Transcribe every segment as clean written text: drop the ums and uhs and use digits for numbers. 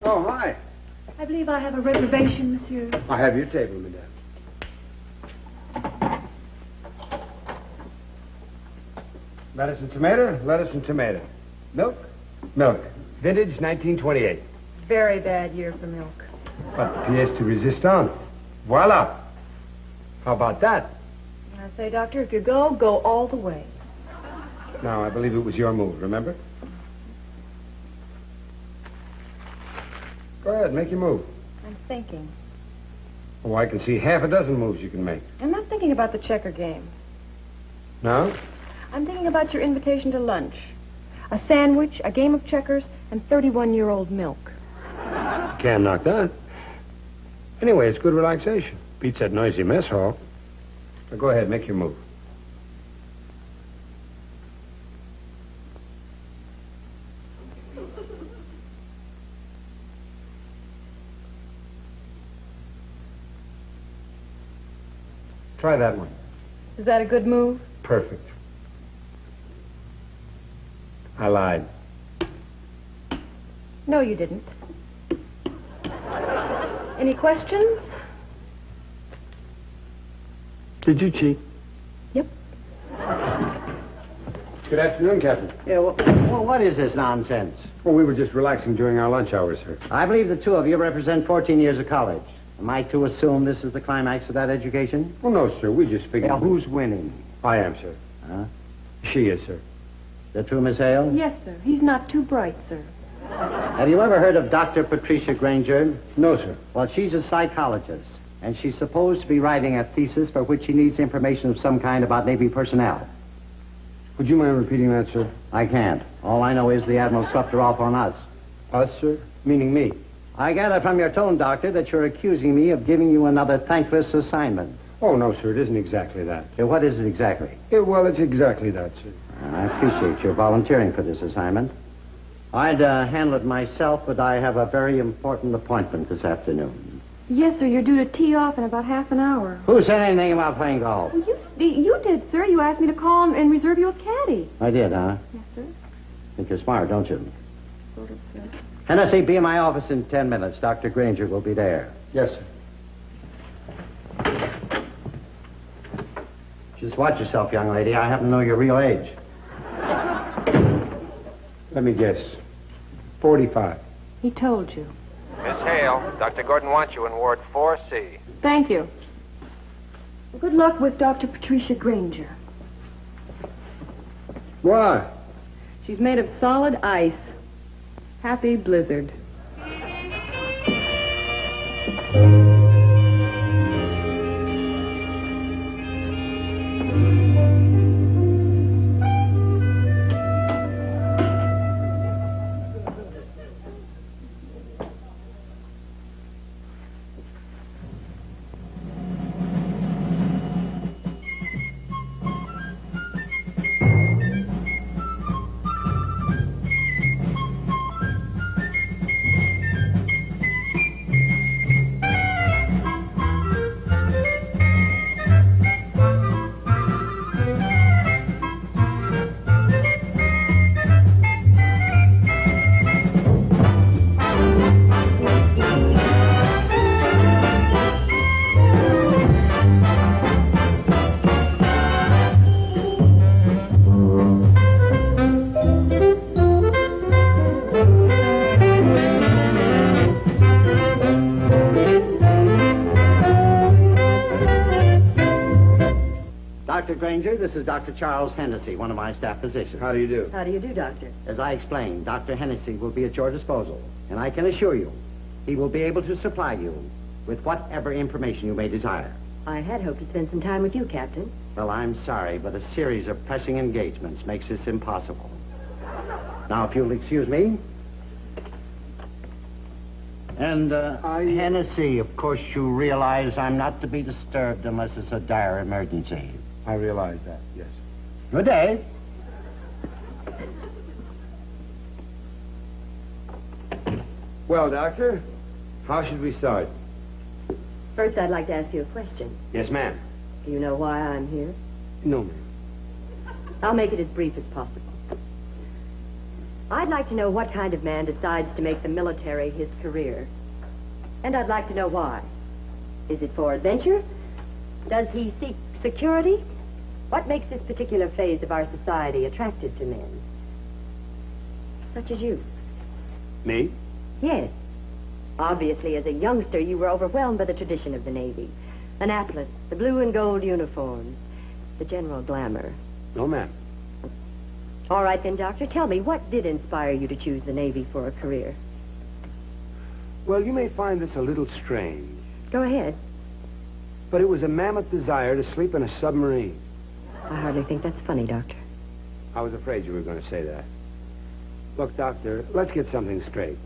Oh, hi. I believe I have a reservation, monsieur. I have your table, madame. Lettuce and tomato, lettuce and tomato. Milk, milk. Vintage 1928. Very bad year for milk. But pièce de résistance. Voila. How about that? I say, Doctor, if you go, go all the way. Now, I believe it was your move, remember? Go ahead, make your move. I'm thinking. Oh, I can see half a dozen moves you can make. I'm not thinking about the checker game. No? I'm thinking about your invitation to lunch. A sandwich, a game of checkers, and 31-year-old milk. Can't knock that. Anyway, it's good relaxation. Beats that noisy mess hall. Now, go ahead, make your move. Try that one. Is that a good move? Perfect. I lied. No, you didn't. Any questions? Did you cheat? Yep. Good afternoon, Captain. Yeah, well, what is this nonsense? Well, we were just relaxing during our lunch hours, sir. I believe the two of you represent 14 years of college. Am I to assume this is the climax of that education? Well, no, sir. We just figured... Yeah, who's winning? I am, sir. Huh? She is, sir. Is that true, Miss Hale? Yes, sir. He's not too bright, sir. Have you ever heard of Dr. Patricia Granger? No, sir. Well, she's a psychologist, and she's supposed to be writing a thesis for which she needs information of some kind about Navy personnel. Would you mind repeating that, sir? I can't. All I know is the Admiral swept her off on us. Us, sir? Meaning me? I gather from your tone, Doctor, that you're accusing me of giving you another thankless assignment. Oh, no, sir. It isn't exactly that. What is it exactly? Well, it's exactly that, sir. I appreciate your volunteering for this assignment. I'd handle it myself, but I have a very important appointment this afternoon. Yes, sir. You're due to tee off in about half an hour. Who said anything about playing golf? Well, you did, sir. You asked me to call and reserve you a caddy. I did, huh? Yes, sir. Think you're smart, don't you? Sort of, sir. Hennesey, be in my office in 10 minutes. Dr. Granger will be there. Yes, sir. Just watch yourself, young lady. I happen to know your real age. Let me guess. 45. He told you. Miss Hale, Dr. Gordon wants you in Ward 4C. Thank you. Well, good luck with Dr. Patricia Granger. Why? She's made of solid ice. Happy blizzard. Dr. Granger, this is Dr. Charles Hennesey, one of my staff physicians. How do you do? How do you do, Doctor? As I explained, Dr. Hennesey will be at your disposal, and I can assure you he will be able to supply you with whatever information you may desire. I had hoped to spend some time with you, Captain. Well, I'm sorry, but a series of pressing engagements makes this impossible. Now, if you'll excuse me. And, Hennesey, of course you realize I'm not to be disturbed unless it's a dire emergency. I realize that, yes. Good day. Well, Doctor, how should we start? First, I'd like to ask you a question. Yes, ma'am. Do you know why I'm here? No, ma'am. I'll make it as brief as possible. I'd like to know what kind of man decides to make the military his career. And I'd like to know why. Is it for adventure? Does he seek security? What makes this particular phase of our society attractive to men? Such as you. Me? Yes. Obviously, as a youngster, you were overwhelmed by the tradition of the Navy. Annapolis, the blue and gold uniforms, the general glamour. No, ma'am. All right, then, Doctor, tell me, what did inspire you to choose the Navy for a career? Well, you may find this a little strange, Go ahead. but it was a mammoth desire to sleep in a submarine. I hardly think that's funny, Doctor. I was afraid you were going to say that. Look, Doctor, let's get something straight.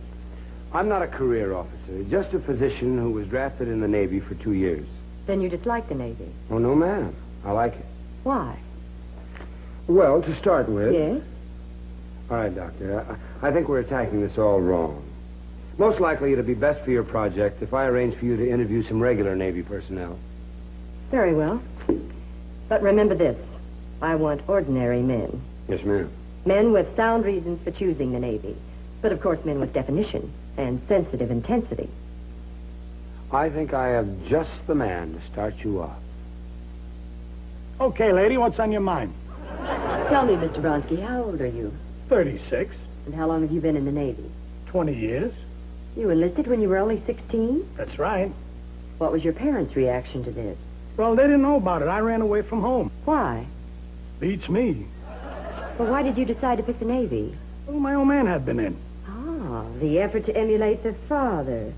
I'm not a career officer, just a physician who was drafted in the Navy for 2 years. Then you dislike the Navy. Oh, no, ma'am. I like it. Why? Well, to start with... Yes? All right, Doctor. I think we're attacking this all wrong. Most likely it'd be best for your project if I arrange for you to interview some regular Navy personnel. Very well. But remember this. I want ordinary men. Yes, ma'am. Men with sound reasons for choosing the Navy. But, of course, men with definition and sensitive intensity. I think I have just the man to start you off. Okay, lady, what's on your mind? Tell me, Mr. Bronsky, how old are you? 36, And how long have you been in the Navy? 20 years. You enlisted when you were only 16? That's right. What was your parents' reaction to this? Well, they didn't know about it. I ran away from home. Why? Beats me. Well, why did you decide to pick the Navy? Well, my old man had been in. Ah, the effort to emulate the father.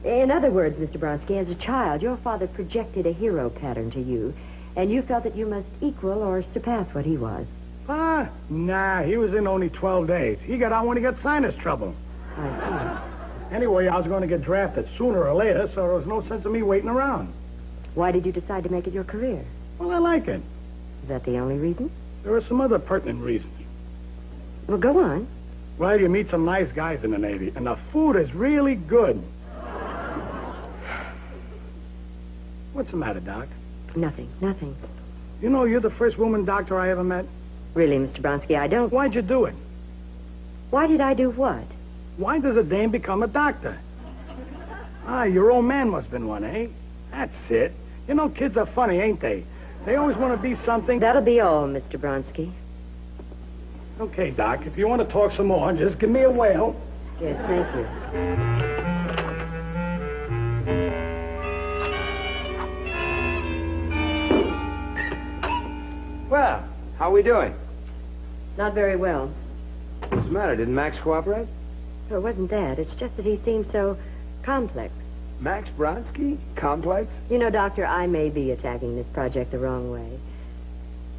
In other words, Mr. Bronsky, as a child, your father projected a hero pattern to you, and you felt that you must equal or surpass what he was. Ah, nah, he was in only 12 days. He got out when he got sinus trouble. I Anyway, I was going to get drafted sooner or later, so there was no sense of me waiting around. see. Why did you decide to make it your career? Well, I like it. Is that the only reason? There are some other pertinent reasons. Well, go on. Well, you meet some nice guys in the Navy, and the food is really good. What's the matter, Doc? Nothing, nothing. You know, you're the first woman doctor I ever met. Really, Mr. Bronsky, I don't... Why'd you do it? Why did I do what? Why does a dame become a doctor? Ah, your old man must have been one, eh? That's it. You know, kids are funny, ain't they? They always want to be something. That'll be all, Mr. Bronsky. Okay, Doc, if you want to talk some more, just give me a whale. Yes, thank you. Well, how we doing? Not very well. What's the matter? Didn't Max cooperate? No, it wasn't that. It's just that he seemed so complex. Max Bronsky? Complex? You know, Doctor, I may be attacking this project the wrong way.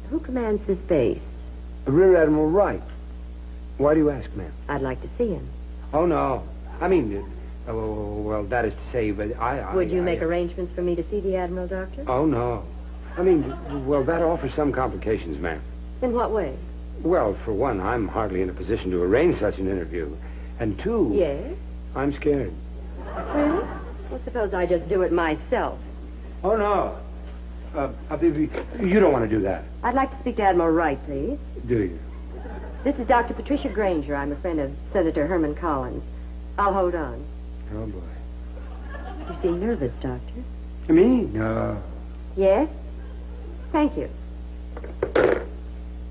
Who commands this base? Rear Admiral Wright. Why do you ask, ma'am? I'd like to see him. Oh, no. I mean, well, that is to say, but Would you make arrangements for me to see the Admiral, Doctor? Oh, no. I mean, well, that offers some complications, ma'am. In what way? Well, for one, I'm hardly in a position to arrange such an interview. And two... Yes? I'm scared. Really? Well, suppose I just do it myself. Oh, no. You don't want to do that, I'd like to speak to Admiral Wright, please. do you? This is Dr. Patricia Granger. I'm a friend of Senator Herman Collins. I'll hold on. Oh, boy. You seem nervous, Doctor. Me? No. Yes? Thank you.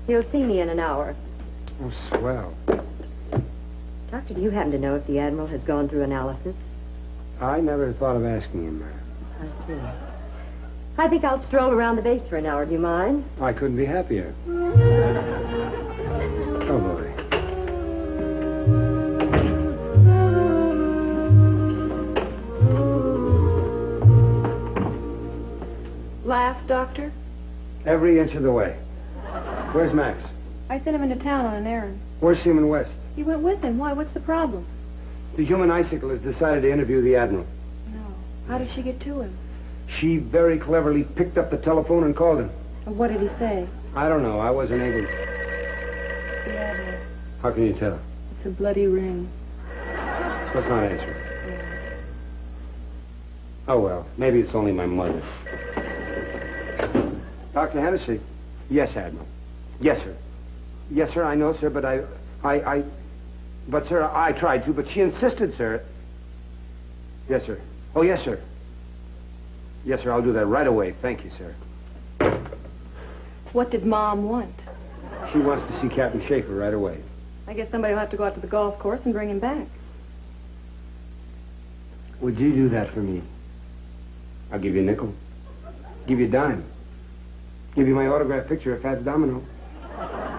You'll see me in an hour. Oh, swell. Doctor, do you happen to know if the Admiral has gone through analysis? I never thought of asking him, ma'am. I see. I think I'll stroll around the base for an hour. Do you mind? I couldn't be happier. Oh, boy. Laughs, Doctor? Every inch of the way. Where's Max? I sent him into town on an errand. Where's Seaman West? You went with him. Why? What's the problem? The human icicle has decided to interview the Admiral. No. How did she get to him? She very cleverly picked up the telephone and called him. And what did he say? I don't know. I wasn't able to... The Admiral. How can you tell? It's a bloody ring. Let's not answer it. Oh, well. Maybe it's only my mother. Dr. Hennessey? Yes, Admiral. Yes, sir. Yes, sir, I know, sir, but I... But, sir, I tried to, but she insisted, sir. Yes, sir. Oh, yes, sir. Yes, sir, I'll do that right away. Thank you, sir. What did Mom want? She wants to see Captain Schaefer right away. I guess somebody will have to go out to the golf course and bring him back. Would you do that for me? I'll give you a nickel. Give you a dime. Give you my autographed picture of Fats Domino.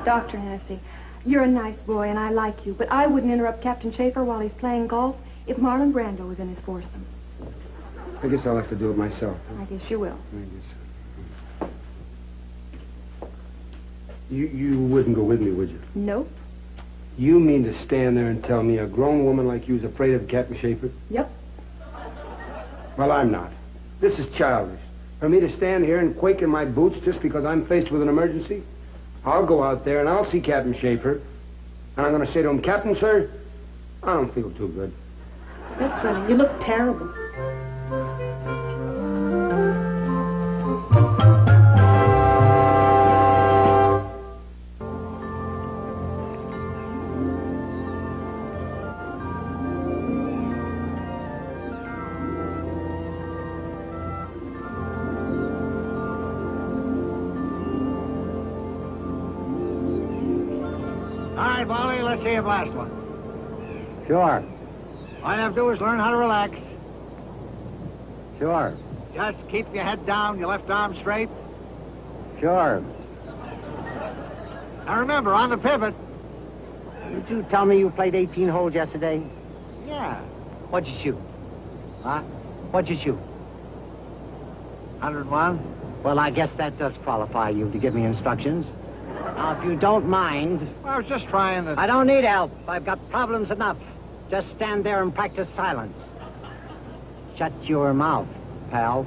Dr. Hennessey, you're a nice boy and I like you, but I wouldn't interrupt Captain Schaefer while he's playing golf if Marlon Brando was in his foursome. I guess I'll have to do it myself. I guess you will. I guess. You wouldn't go with me, would you? Nope. You mean to stand there and tell me a grown woman like you's afraid of Captain Schaefer? Yep. Well, I'm not. This is childish. For me to stand here and quake in my boots just because I'm faced with an emergency? I'll go out there and I'll see Captain Schaefer. And I'm going to say to him, Captain, sir, I don't feel too good. That's funny. You look terrible. All right, Wally, let's see your last one. Sure. All you have to do is learn how to relax. Sure. Just keep your head down, your left arm straight. Sure. Now remember, on the pivot. Did you tell me you played 18 holes yesterday? Yeah. What'd you shoot? Huh? What'd you shoot? 101. Well, I guess that does qualify you to give me instructions. Now, if you don't mind... Well, I was just trying to... I don't need help. I've got problems enough. Just stand there and practice silence. Shut your mouth, pal.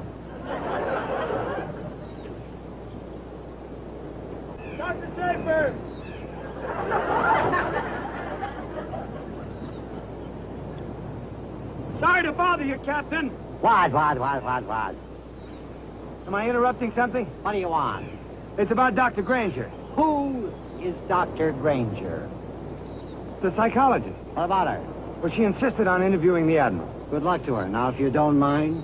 Dr. Schaefer! Sorry to bother you, Captain. What? Am I interrupting something? What do you want? It's about Dr. Granger, Who is Dr. Granger? the psychologist. What about her? Well, she insisted on interviewing the Admiral. Good luck to her. Now, if you don't mind.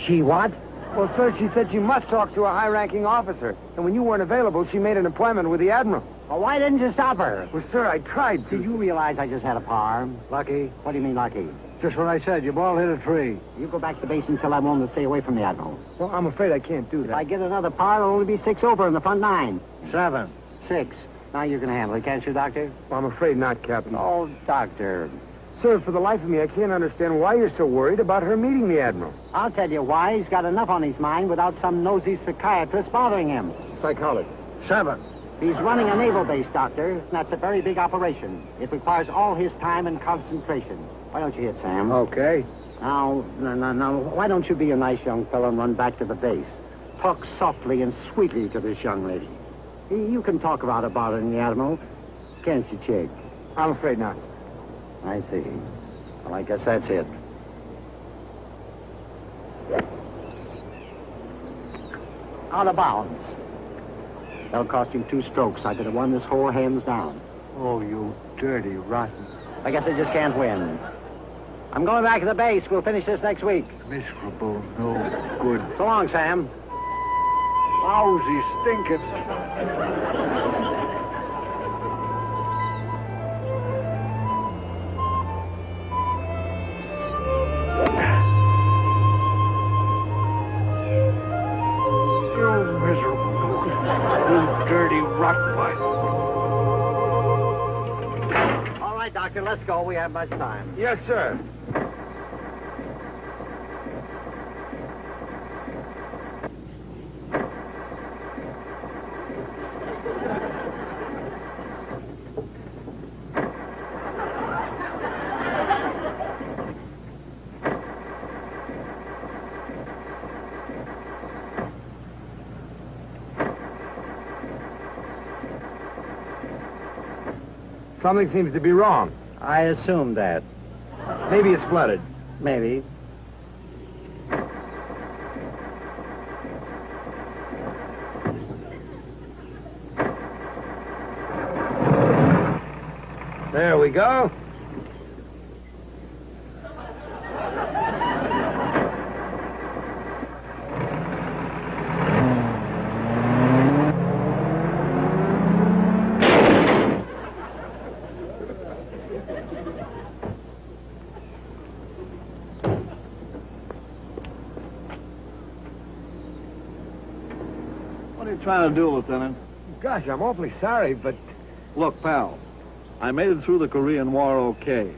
She what? Well, sir, she said she must talk to a high-ranking officer. And when you weren't available, she made an appointment with the Admiral. Well, why didn't you stop her? Well, sir, I tried to. Did you realize I just had a par? Lucky. What do you mean, lucky? Just what I said. Your ball hit a tree. You go back to base and tell I'm willing to stay away from the Admiral. Well, I'm afraid I can't do If that. I get another par, it'll only be 6 over in the front 9. 7. 6. Now you can handle it, can't you, Doctor? Well, I'm afraid not, Captain. Oh, Doctor. Sir, for the life of me, I can't understand why you're so worried about her meeting the Admiral. I'll tell you why. He's got enough on his mind without some nosy psychiatrist bothering him. Psychologist. 7. He's running a naval base, Doctor, and that's a very big operation. It requires all his time and concentration. Why don't you hit, Sam? Okay. Now, why don't you be a nice young fellow and run back to the base? Talk softly and sweetly to this young lady. You can talk about her bothering the Admiral, can't you, Chick? I'm afraid not. I see. Well, I guess that's it. Out of bounds. That'll cost you 2 strokes. I could have won this whole hands down. Oh, you dirty, rotten, I guess I just can't win. I'm going back to the base. We'll finish this next week. miserable, no good, So long, Sam. lousy, stinking. You miserable, you dirty rottweiler. All right, Doctor, let's go. We have much time. Yes, sir. Something seems to be wrong. I assumed that. Maybe it's flooded. Maybe. There we go. What are you trying to do, Lieutenant? Gosh, I'm awfully sorry, but... Look, pal, I made it through the Korean War okay.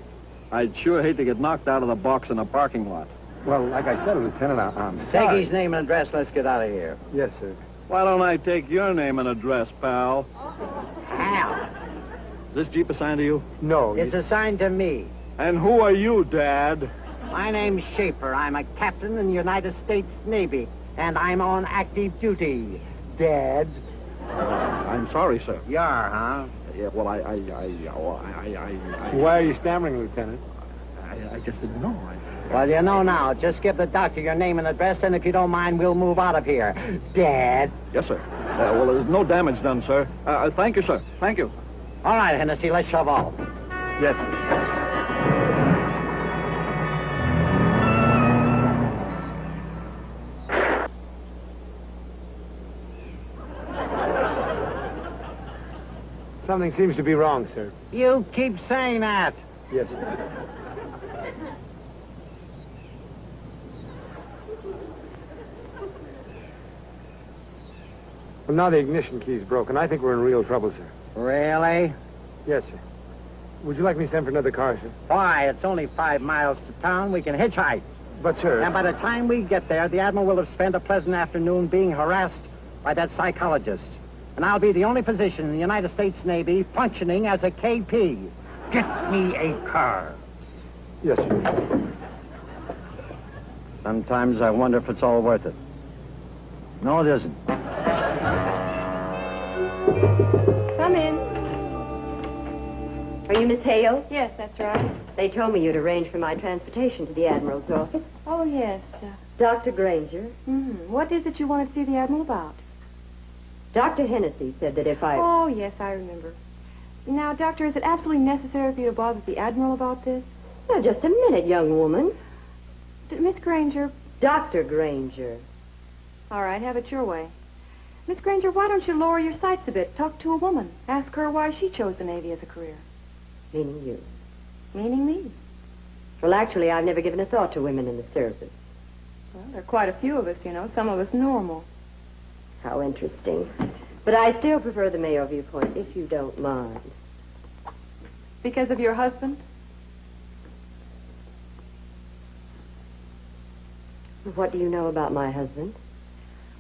I'd sure hate to get knocked out of the box in a parking lot. Well, like I said, Lieutenant, I'm sorry. Take his name and address. Let's get out of here. Yes, sir. Why don't I take your name and address, pal? Hal. Is this Jeep assigned to you? No, It's assigned to me. And who are you, Dad? My name's Schaefer. I'm a captain in the United States Navy, and I'm on active duty. Dad. I'm sorry, sir. You are, huh? Yeah, well, Why are you stammering, Lieutenant? I just didn't know. Well, you know now. Just give the doctor your name and address, and if you don't mind, we'll move out of here. Dad. Yes, sir. Well, there's no damage done, sir. Thank you, sir. Thank you. All right, Hennessey, let's shove off. Yes, sir. Something seems to be wrong, sir. You keep saying that. Yes, sir. Well, now the ignition key's broken. I think we're in real trouble, sir. Really? Yes, sir. Would you like me to send for another car, sir? Why, it's only 5 miles to town. We can hitchhike. But, sir... And by the time we get there, the Admiral will have spent a pleasant afternoon being harassed by that psychologist. And I'll be the only position in the United States Navy functioning as a KP. Get me a car. Yes, sir. Sometimes I wonder if it's all worth it. No, it isn't. Come in. Are you Miss Hale? Yes, that's right. They told me you'd arranged for my transportation to the Admiral's office. Oh, yes. Dr. Granger. What is it you wanted to see the Admiral about? Dr. Hennessey said that if I... Oh, yes, I remember. Now, Doctor, is it absolutely necessary for you to bother the Admiral about this? Now, just a minute, young woman. Miss Granger... Dr. Granger. All right, have it your way. Miss Granger, why don't you lower your sights a bit? Talk to a woman. Ask her why she chose the Navy as a career. Meaning you. Meaning me. Well, actually, I've never given a thought to women in the service. Well, there are quite a few of us, you know. Some of us normal. How interesting. But I still prefer the male viewpoint, if you don't mind. Because of your husband? What do you know about my husband?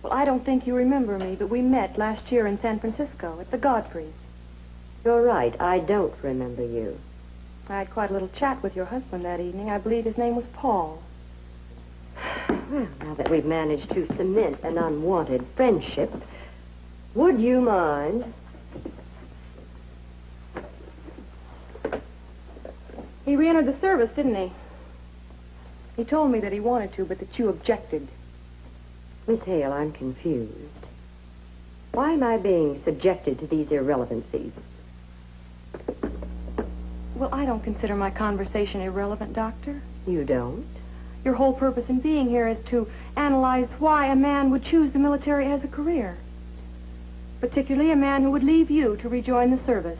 Well, I don't think you remember me, but we met last year in San Francisco at the Godfreys. You're right. I don't remember you. I had quite a little chat with your husband that evening. I believe his name was Paul. Well, now that we've managed to cement an unwanted friendship, would you mind? He re-entered the service, didn't he? He told me that he wanted to, but that you objected. Miss Hale, I'm confused. Why am I being subjected to these irrelevancies? Well, I don't consider my conversation irrelevant, Doctor. You don't? Your whole purpose in being here is to analyze why a man would choose the military as a career. Particularly a man who would leave you to rejoin the service.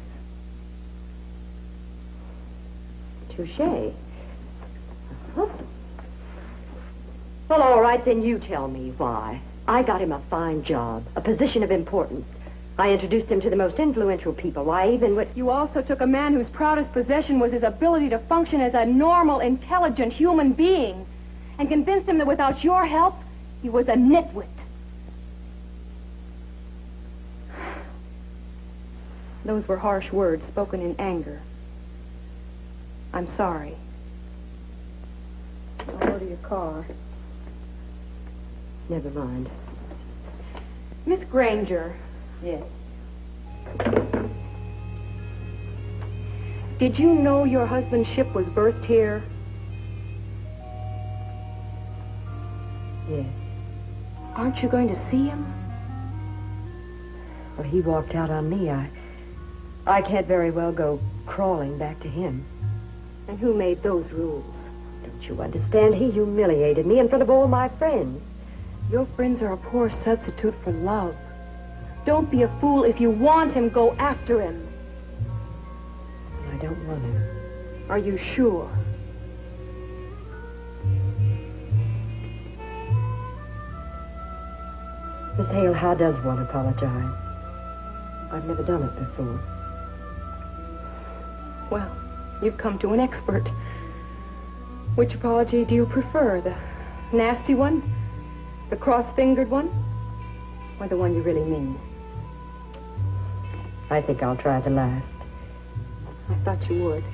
Touché. Well, all right, then you tell me why. I got him a fine job, a position of importance. I introduced him to the most influential people. I even went... You also took a man whose proudest possession was his ability to function as a normal, intelligent human being and convinced him that without your help, he was a nitwit. Those were harsh words spoken in anger. I'm sorry. I'll go to your car. Never mind. Miss Granger. Yes. Did you know your husband's ship was berthed here? Yes. Aren't you going to see him? Well, he walked out on me. I can't very well go crawling back to him. And who made those rules? Don't you understand? He humiliated me in front of all my friends. Your friends are a poor substitute for love. Don't be a fool. If you want him, go after him. I don't want him. Are you sure? Miss Hale, how does one apologize? I've never done it before. Well, you've come to an expert. Which apology do you prefer? The nasty one? The cross-fingered one? Or the one you really mean? I think I'll try the last. I thought you would.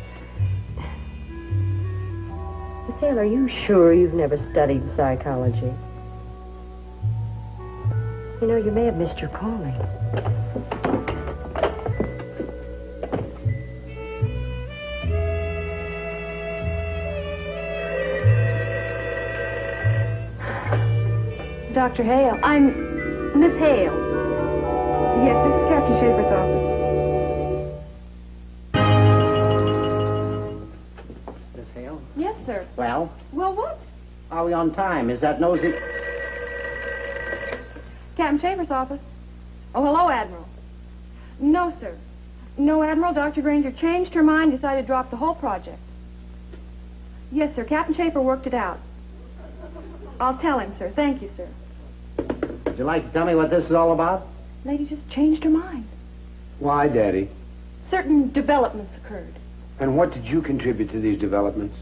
Miss Hale, are you sure you've never studied psychology? You know, you may have missed your calling. Dr. Hale, I'm Miss Hale. Yes, this is Captain Schaefer's office. Miss Hale? Yes, sir. Well, Well, what? are we on time? Is that nosy... Captain Schaefer's office. Oh, hello, Admiral. No, sir. No, Admiral. Dr. Granger changed her mind, decided to drop the whole project. Yes, sir. Captain Schaefer worked it out. I'll tell him, sir. Thank you, sir. Would you like to tell me what this is all about? Lady just changed her mind. Why, Daddy? Certain developments occurred. And what did you contribute to these developments?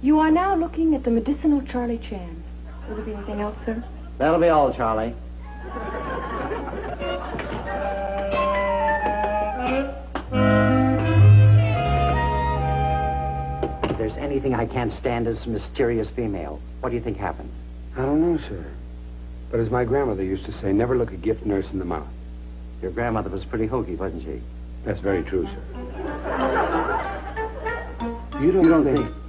You are now looking at the medicinal Charlie Chan. Will there be anything else, sir? That'll be all, Charlie. If there's anything I can't stand is mysterious female. What do you think happened? I don't know, sir. But as my grandmother used to say, never look a gift nurse in the mouth. Your grandmother was pretty hokey, wasn't she? That's very true, sir. You don't think...